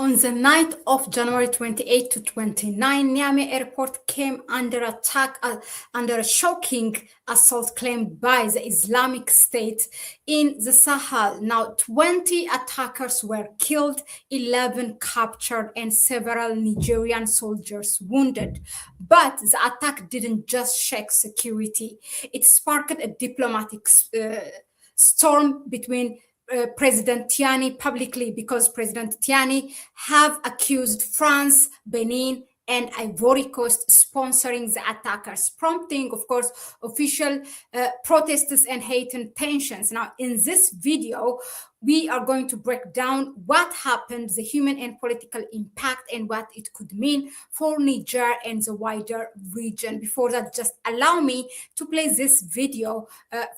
On the night of January 28 to 29, Niamey airport came under attack under a shocking assault claimed by the Islamic State in the Sahel. Now, 20 attackers were killed, 11 captured, and several Nigerian soldiers wounded. But the attack didn't just shake security, it sparked a diplomatic storm between President Tiani publicly, because President Tiani have accused France, Benin, and Ivory Coast sponsoring the attackers, prompting, of course, official protests and heightened tensions. Now, in this video, we are going to break down what happened, the human and political impact, and what it could mean for Niger and the wider region. Before that, just allow me to play this video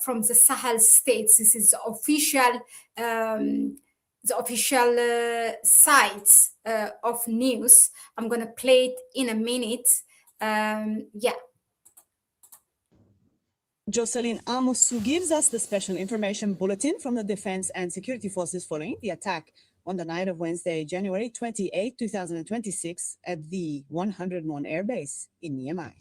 from the Sahel states. This is the official sites of news. I'm going to play it in a minute. Jocelyn Amosu gives us the special information bulletin from the Defense and Security Forces following the attack on the night of Wednesday, January 28, 2026 at the 101 Air Base in Niamey.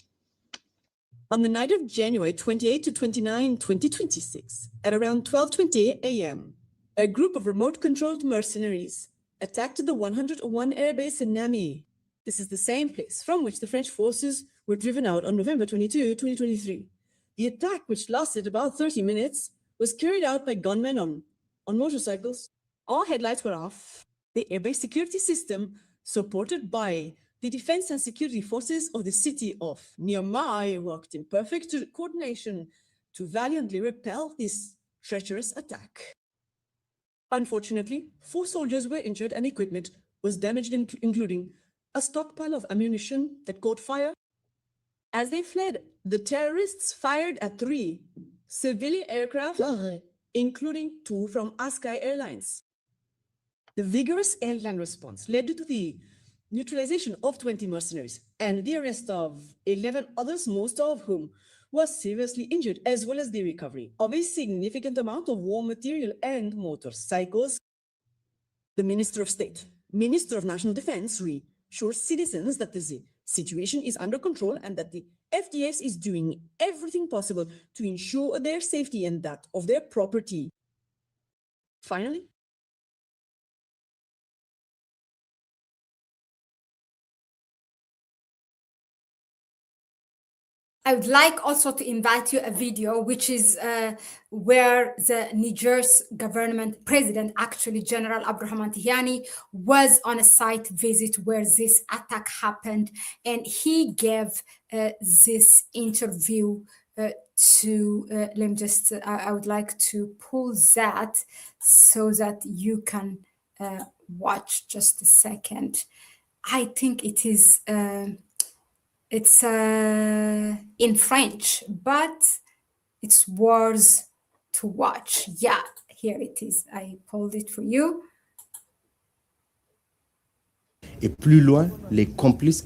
On the night of January 28 to 29, 2026, at around 12:20 a.m., a group of remote-controlled mercenaries attacked the 101 Air Base in Niamey. This is the same place from which the French forces were driven out on November 22, 2023. The attack, which lasted about 30 minutes, was carried out by gunmen on motorcycles. All headlights were off. The airbase security system, supported by the Defense and Security Forces of the city of Niamey, worked in perfect coordination to valiantly repel this treacherous attack. Unfortunately, 4 soldiers were injured and equipment was damaged, including a stockpile of ammunition that caught fire. As they fled, the terrorists fired at 3 civilian aircraft, including 2 from Askai Airlines. The vigorous airline response led to the neutralization of 20 mercenaries and the arrest of 11 others, most of whom were seriously injured, as well as the recovery of a significant amount of war material and motorcycles. The Minister of State, Minister of National Defense, reassures citizens that the situation is under control and that the FDS is doing everything possible to ensure their safety and that of their property. Finally, I would like also to invite you a video, which is where the Niger's government president, actually General Abdurrahman Tiani, was on a site visit where this attack happened, and he gave this interview to, let me just, I would like to pull that so that you can watch. Just a second. I think it is... it's in French, but it's worth to watch. Yeah, here it is. I pulled it for you. Et plus loin, les complices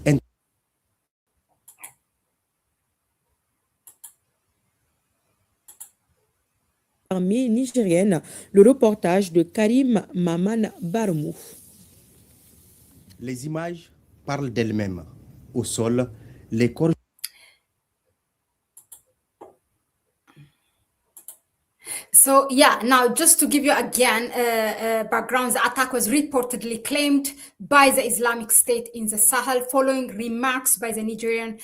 armée nigérienne, le reportage de Karim Maman Barmou. Les images parlent d'elles-mêmes. Au sol, les corps. So yeah, now just to give you again background, the attack was reportedly claimed by the Islamic State in the Sahel following remarks by the Nigerian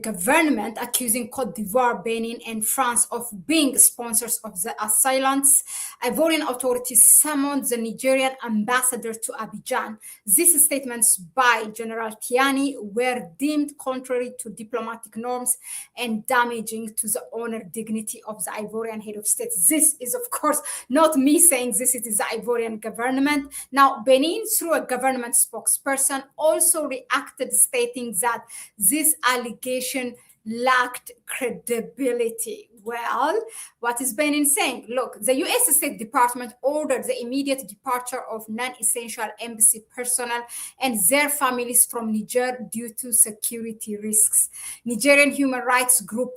government accusing Cote d'Ivoire, Benin, and France of being sponsors of the assailants. Ivorian authorities summoned the Nigerian ambassador to Abidjan. These statements by General Tiani were deemed contrary to diplomatic norms and damaging to the honor, dignity of the Ivorian head of state. This is, of course, not me saying this, it is the Ivorian government. Now, Benin, through a government spokesperson, also reacted, stating that this allegation lacked credibility. Well, what is Benin saying? Look, the U.S. State Department ordered the immediate departure of non-essential embassy personnel and their families from Niger due to security risks. Nigerian human rights group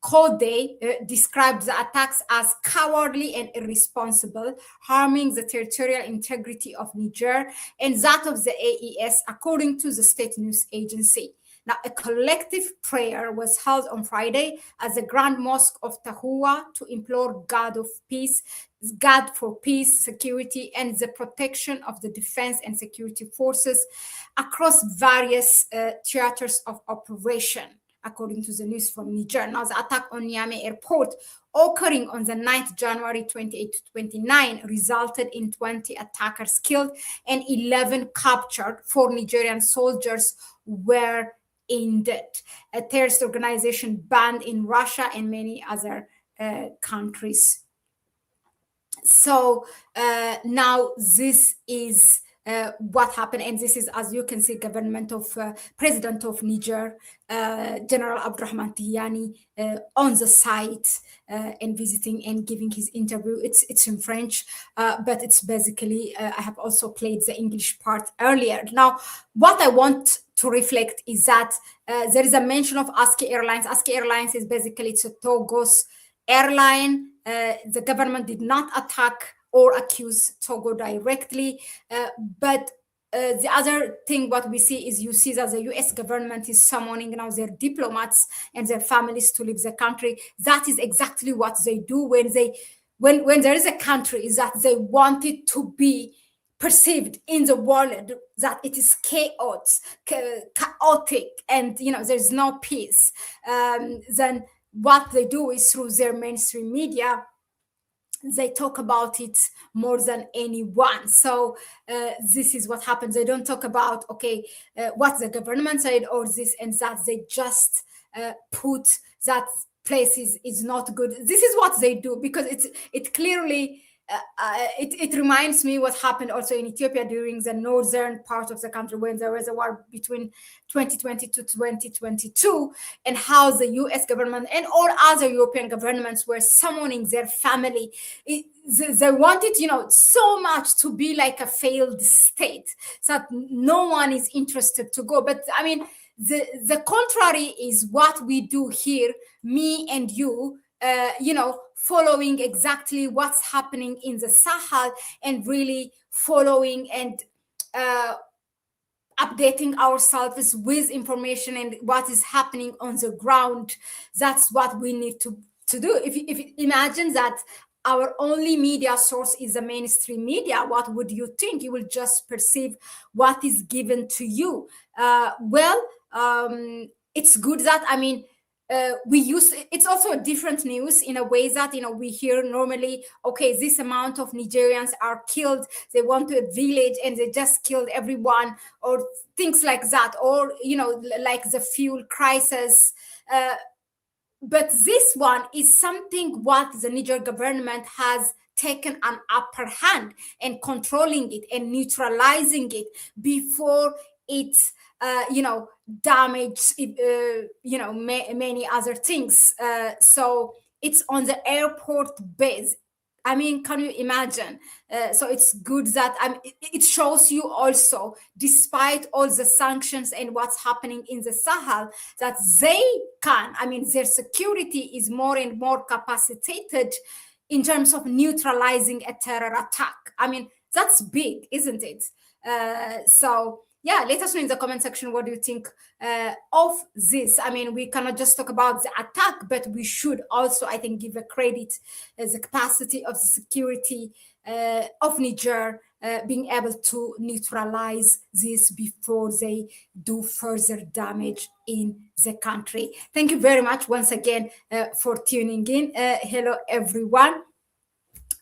Kode described the attacks as cowardly and irresponsible, harming the territorial integrity of Niger and that of the AES, according to the state news agency. Now, a collective prayer was held on Friday at the Grand Mosque of Tahua to implore God for peace, security, and the protection of the defense and security forces across various theaters of operation, according to the news from Niger. Now, the attack on Niamey airport, occurring on the 9th January 28 to 29, resulted in 20 attackers killed and 11 captured. 4 Nigerian soldiers were injured. A terrorist organization banned in Russia and many other countries. So now this is what happened, and this is, as you can see, President of Niger, General Abdurrahman Tiani, on the site and visiting and giving his interview. It's in French, but it's basically, I have also played the English part earlier. Now, what I want to reflect is that there is a mention of ASKI Airlines. ASKI Airlines is basically, it's a Togo's airline. The government did not attack or accuse Togo directly, but the other thing what we see is, you see that the US government is summoning now their diplomats and their families to leave the country. That is exactly what they do when there is a country, is that they want it to be perceived in the world that it is chaotic, and there's no peace. Then what they do is, through their mainstream media, they talk about it more than anyone. So this is what happens. They don't talk about, what the government said or this and that. They just put that place is not good. This is what they do, because it clearly, it reminds me what happened also in Ethiopia during the northern part of the country, when there was a war between 2020 to 2022, and how the US government and all other European governments were summoning their family. They wanted, so much to be like a failed state, so that no one is interested to go. But I mean, the contrary is what we do here, me and you, following exactly what's happening in the Sahel, and really following and updating ourselves with information and what is happening on the ground. That's what we need to do. If you imagine that our only media source is the mainstream media, what would you think? You will just perceive what is given to you. It's good that, it's also a different news in a way that, we hear normally, this amount of Nigerians are killed, they went to a village and they just killed everyone, or things like that, or, like the fuel crisis. But this one is something what the Niger government has taken an upper hand and controlling it and neutralizing it before it's damage, many other things. So it's on the airport base. Can you imagine? So it's good that it shows you also, despite all the sanctions and what's happening in the Sahel, that they can, their security is more and more capacitated in terms of neutralizing a terror attack. That's big, isn't it? Yeah, let us know in the comment section what do you think of this. We cannot just talk about the attack, but we should also, I think, give a credit as the capacity of the security of Niger being able to neutralize this before they do further damage in the country. Thank you very much once again for tuning in. Hello, everyone.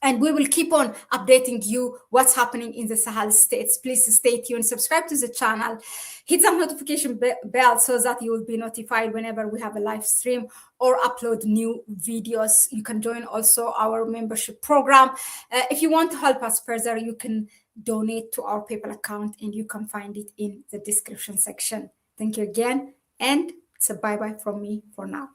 And we will keep on updating you what's happening in the Sahel states. Please stay tuned, subscribe to the channel, hit the notification bell so that you will be notified whenever we have a live stream or upload new videos. You can join also our membership program. If you want to help us further, you can donate to our PayPal account, and you can find it in the description section. Thank you again, and it's a bye-bye from me for now.